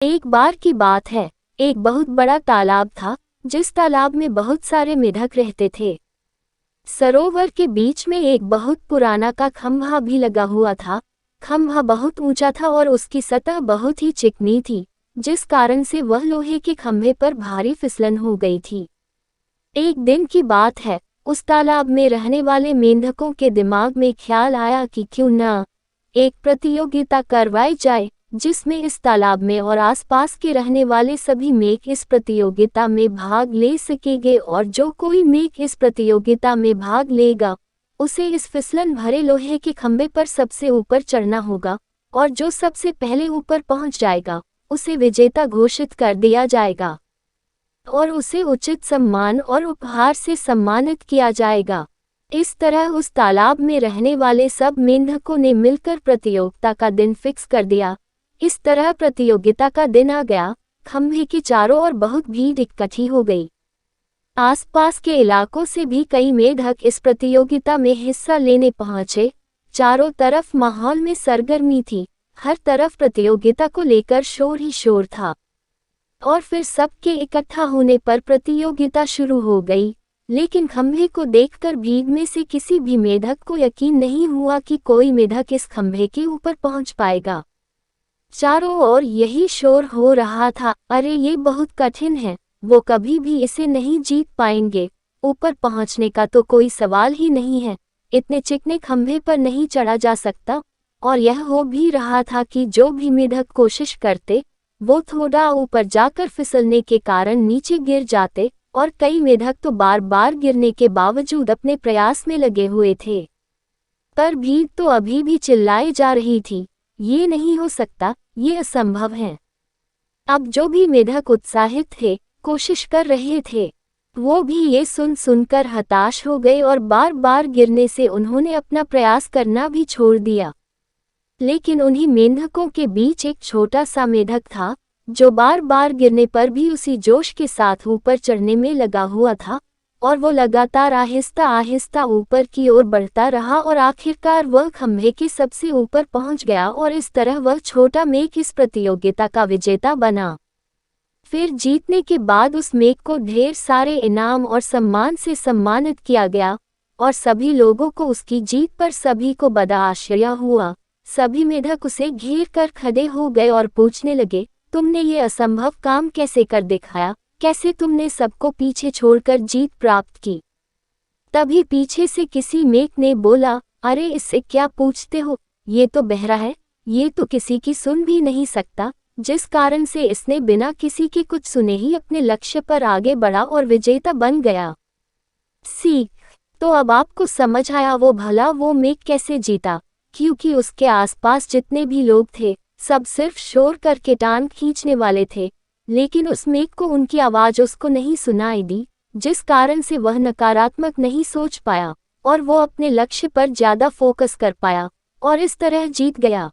एक बार की बात है, एक बहुत बड़ा तालाब था, जिस तालाब में बहुत सारे मेढक रहते थे। सरोवर के बीच में एक बहुत पुराना का खंभा भी लगा हुआ था। खंभा बहुत ऊंचा था और उसकी सतह बहुत ही चिकनी थी, जिस कारण से वह लोहे के खंभे पर भारी फिसलन हो गई थी। एक दिन की बात है, उस तालाब में रहने वाले मेंढकों के दिमाग में ख्याल आया कि क्यों न एक प्रतियोगिता करवाई जाए, जिसमें इस तालाब में और आसपास के रहने वाले सभी मेघ इस प्रतियोगिता में भाग ले सकेंगे और जो कोई मेघ इस प्रतियोगिता में भाग लेगा, उसे इस फिसलन भरे लोहे के खंभे पर सबसे ऊपर चढ़ना होगा और जो सबसे पहले ऊपर पहुंच जाएगा, उसे विजेता घोषित कर दिया जाएगा और उसे उचित सम्मान और उपहार से सम्मानित किया जाएगा। इस तरह उस तालाब में रहने वाले सब मेंढकों ने मिलकर प्रतियोगिता का दिन फिक्स कर दिया। इस तरह प्रतियोगिता का दिन आ गया। खंभे के चारों ओर बहुत भीड़ इकट्ठी हो गई। आसपास के इलाकों से भी कई मेढक इस प्रतियोगिता में हिस्सा लेने पहुंचे। चारों तरफ माहौल में सरगर्मी थी। हर तरफ प्रतियोगिता को लेकर शोर ही शोर था। और फिर सबके इकट्ठा होने पर प्रतियोगिता शुरू हो गई। लेकिन खंभे को देखकर भीड़ में से किसी भी मेढक को यकीन नहीं हुआ कि कोई मेढक इस खंभे के ऊपर पहुंच पाएगा। चारों ओर यही शोर हो रहा था, अरे ये बहुत कठिन है, वो कभी भी इसे नहीं जीत पाएंगे, ऊपर पहुंचने का तो कोई सवाल ही नहीं है, इतने चिकने खंभे पर नहीं चढ़ा जा सकता। और यह हो भी रहा था कि जो भी मेढक कोशिश करते, वो थोड़ा ऊपर जाकर फिसलने के कारण नीचे गिर जाते और कई मेढक तो बार बार गिरने के बावजूद अपने प्रयास में लगे हुए थे। पर भीड़ तो अभी भी चिल्लाई जा रही थी, ये नहीं हो सकता, ये असंभव है। अब जो भी मेढक उत्साहित थे, कोशिश कर रहे थे, वो भी ये सुनकर हताश हो गए और बार बार गिरने से उन्होंने अपना प्रयास करना भी छोड़ दिया। लेकिन उन्हीं मेंढकों के बीच एक छोटा सा मेढक था, जो बार बार गिरने पर भी उसी जोश के साथ ऊपर चढ़ने में लगा हुआ था और वो लगातार आहिस्ता आहिस्ता ऊपर की ओर बढ़ता रहा और आखिरकार वह खंभे के सबसे ऊपर पहुंच गया और इस तरह वह छोटा मेघ इस प्रतियोगिता का विजेता बना। फिर जीतने के बाद उस मेघ को ढेर सारे इनाम और सम्मान से सम्मानित किया गया और सभी लोगों को उसकी जीत पर सभी को बड़ा आश्चर्य हुआ। सभी मेढक उसे घेर कर खड़े हो गए और पूछने लगे, तुमने ये असंभव काम कैसे कर दिखाया, कैसे तुमने सबको पीछे छोड़कर जीत प्राप्त की। तभी पीछे से किसी मेघ ने बोला, अरे इससे क्या पूछते हो, ये तो बहरा है, ये तो किसी की सुन भी नहीं सकता, जिस कारण से इसने बिना किसी के कुछ सुने ही अपने लक्ष्य पर आगे बढ़ा और विजेता बन गया। सीख, तो अब आपको समझ आया वो मेघ कैसे जीता, क्योंकि उसके आसपास जितने भी लोग थे, सब सिर्फ शोर करके टांग खींचने वाले थे, लेकिन उस मेघ को उनकी आवाज उसको नहीं सुनाई दी, जिस कारण से वह नकारात्मक नहीं सोच पाया और वो अपने लक्ष्य पर ज्यादा फोकस कर पाया और इस तरह जीत गया।